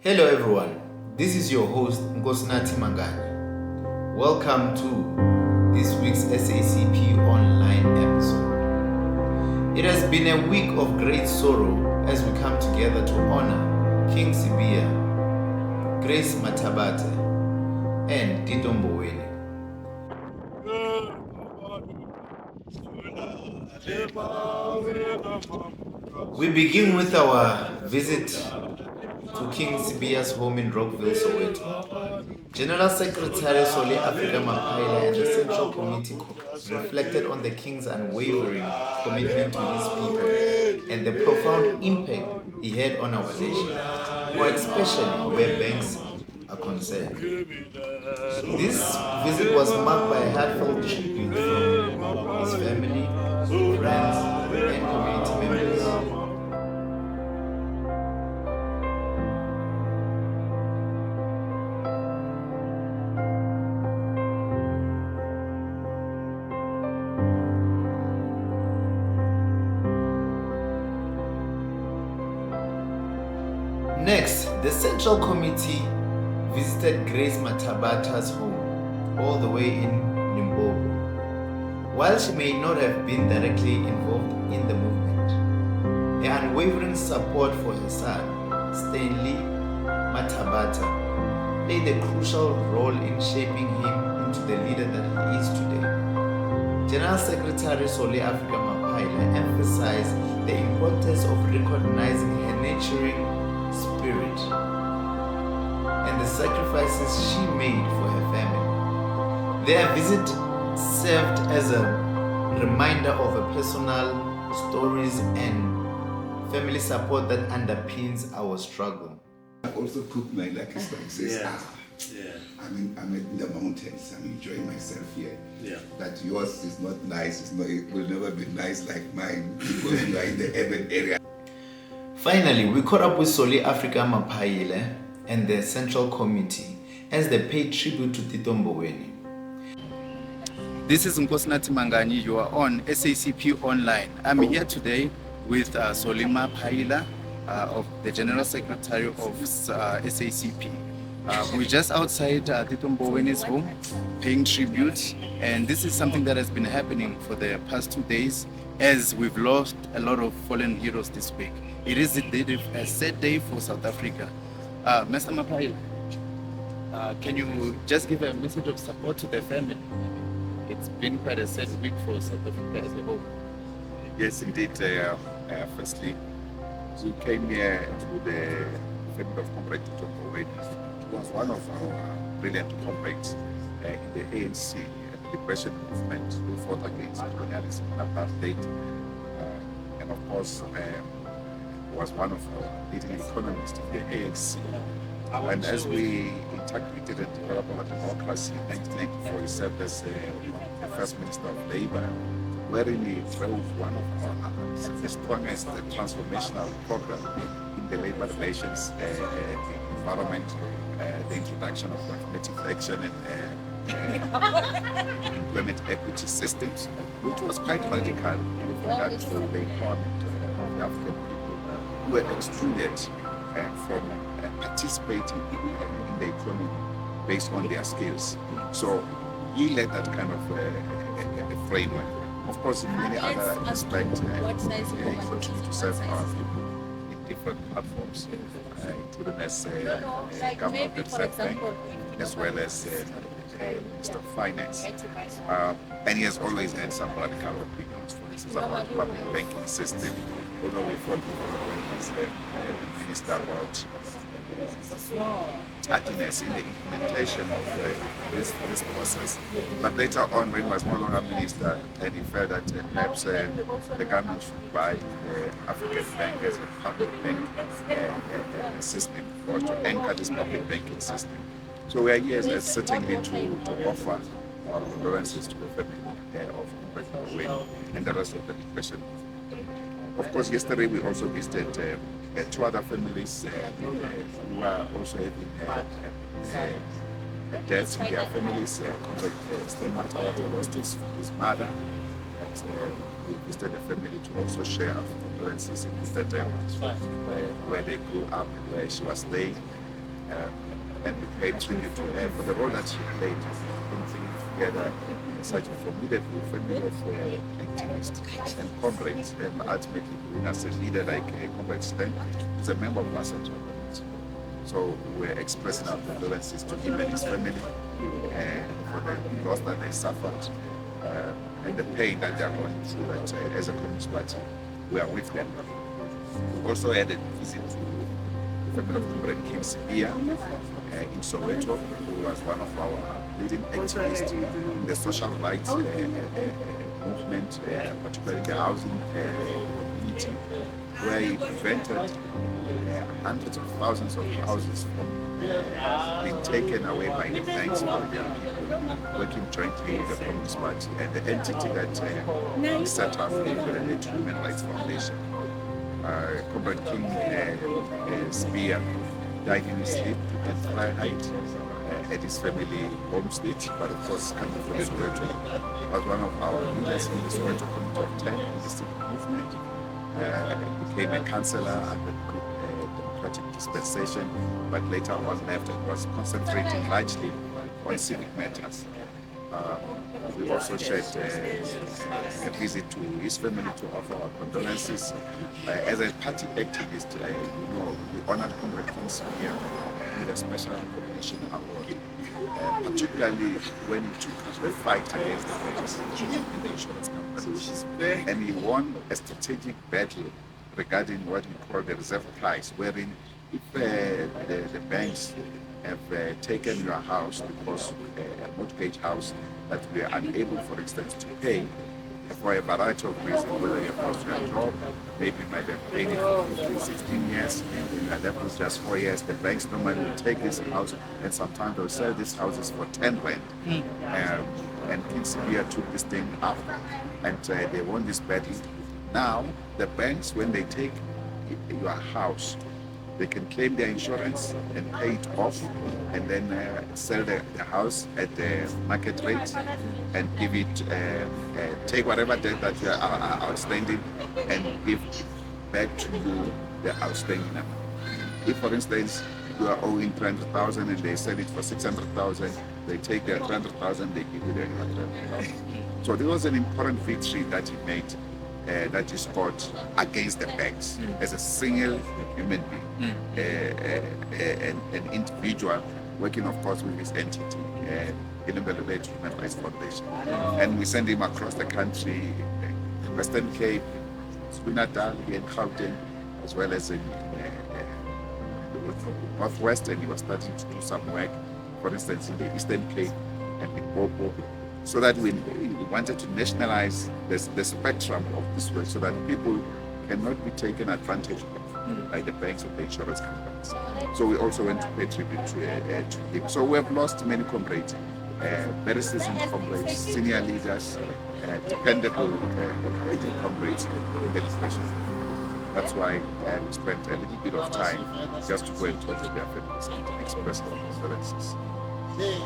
Hello everyone, this is your host Mathanathe. Welcome to this week's SACP Online episode. It has been a week of great sorrow as we come together to honor King Sibiya, Mathabatha, and Tito Mboweni. We begin with our visit to King Sibiya's home in Rockville, Soweto. General Secretary Afrika Mapaila and the Central Committee reflected on the King's unwavering commitment to his people and the profound impact he had on our nation, more especially where banks are concerned. This visit was marked by a heartfelt tribute from his family, friends, and community members. Next, the Central Committee visited Mathabatha's home, all the way in Limpopo. While she may not have been directly involved in the movement, her unwavering support for her son, Stanley Mathabatha, played a crucial role in shaping him into the leader that he is today. General Secretary Afrika Mapaila emphasized the importance of recognizing her nurturing spirit and the sacrifices she made for her family. Their visit served as a reminder of her personal stories and family support that underpins our struggle. I also cook my lucky spices. I'm in the mountains. I'm enjoying myself here. But yours is not nice. It will never be nice like mine because you are in the urban area. Finally, we caught up with Afrika Mapaila and the Central Committee as they paid tribute to Tito Mboweni. This is Mathanathe. You are on SACP Online. I'm here today with Mapaila, of the General Secretary of SACP. We're just outside Tito Mboweni's home, paying tribute, and this is something that has been happening for the past 2 days as we've lost a lot of fallen heroes this week. It is a sad day for South Africa. Mr. Mapaila, can you just give a message of support to the family? It's been quite a sad week for South Africa as a whole. Yes, indeed. Firstly, we came here to the family of Comrade Tito Mboweni. He was one of our brilliant comrades in the ANC liberation movement who fought against colonialism and apartheid. And of course, was one of our leading economists in the ANC. And as we integrated and developed our democracy in 1994, he served as the first Minister of Labour, wherein he drove one of the strongest transformational program in the labour relations environment, the introduction of affirmative action and employment equity systems, which was quite radical with regard to the empowerment of the African people who were excluded from participating in the economy based on their skills. So he led that kind of a framework. Of course, in many other aspects, he continued to serve our people in different platforms, including as Governor of the Reserve Bank, as well as Minister of Finance. And he has always had some radical opinions, for instance, about the public banking system, although we fought when he's the minister about tardiness in the implementation of this process. But later on, when he was no longer minister, then he felt that perhaps the government should buy the African bank as a public bank system, or to anchor this public banking system. So we are here certainly to offer our condolences to the family of Comrade Mboweni and the rest of the depression. Of course, yesterday we also visited 2 other families who are also having deaths in their families. Comrade Mathabatha lost his mother. We visited the family to also share our condolences in that where they grew up, where she was staying. and we pay tribute to her for the role that she played in bringing together such a formidable family of activists and comrades, and ultimately being as a leader like Comrade Stan, who's a member of us at Mapaila. So we're expressing our condolences to him and his family for the loss that they suffered and the pain that they're going through. That as a Communist Party, we are with them. We also had a visit to the family of Comrade King Sibiya in Soweto, who was one of our leading activists in the social rights movement, particularly the housing community, where he prevented hundreds of thousands of houses from being taken away by the banks for their people, working jointly with the Communist Party and the entity that he set up, the Human Rights Foundation. Comrade King Sibiya died in his sleep at Freiheit at his family homestead, but of course coming from Soweto. Was one of our leaders in the Soweto Committee of 10 in the civic movement. Became a councillor under the democratic dispensation, but later on left and was concentrating largely on civic matters. We also shared a visit to his family to offer our condolences. As a party activist, we honored Comrade King Sibiya with a special recognition award, particularly when he took the fight against the legislation in the insurance companies. And he won a strategic battle regarding what we call the reserve price, wherein if the banks have taken your house because a mortgage house that we are unable, for instance, to pay for a variety of reasons, whether you have lost your job, maybe you might have paid it for 15, 16 years, you are left with just 4 years. The banks normally will take this house and sometimes they'll sell these houses for 10 rand. And King Sibiya took this thing up and they won this battle. Now, the banks, when they take your house, they can claim their insurance and pay it off and then sell the house at the market rate and give it, take whatever debt that you are outstanding and give back to you the outstanding amount. If, for instance, you are owing 300,000 and they sell it for 600,000, they take their 300,000, they give you the 300,000. So this was an important victory that he made. That he scored against the banks as a single human being, an individual working, of course, with his entity, Indelible Human Rights Foundation. And we send him across the country, Western Cape, Natal, here in Gauteng, as well as in Northwest, and he was starting to do some work, for instance, in the Eastern Cape and in Popo, so that we wanted to nationalize the spectrum of this work so that people cannot be taken advantage of by the banks or the insurance companies. So we also went to pay tribute to him. So we have lost many comrades, very seasoned comrades, senior leaders, dependable comrades in the discussion. That's why we spent a little bit of time just to go and talk to their families and express our condolences.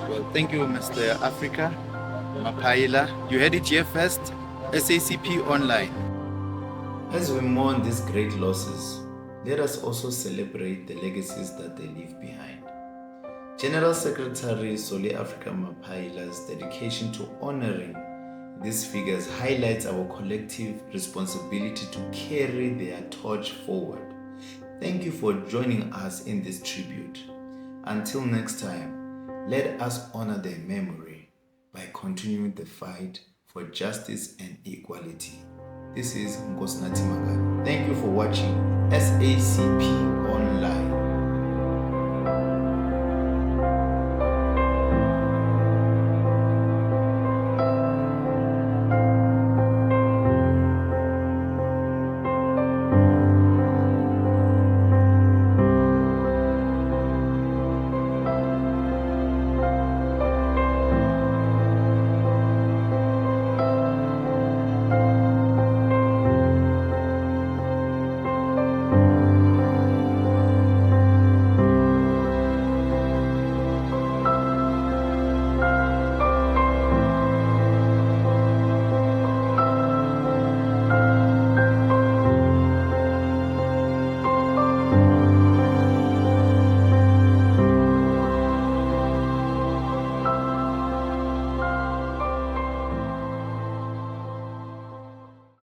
Well, thank you, Mr. Afrika. Mapaila, you heard it here first. SACP Online. As we mourn these great losses, let us also celebrate the legacies that they leave behind. General Secretary Solly Afrika Mapaila's dedication to honoring these figures highlights our collective responsibility to carry their torch forward. Thank you for joining us in this tribute. Until next time, let us honor their memory by continuing the fight for justice and equality. This is Mathanathe. Thank you for watching SACP Online.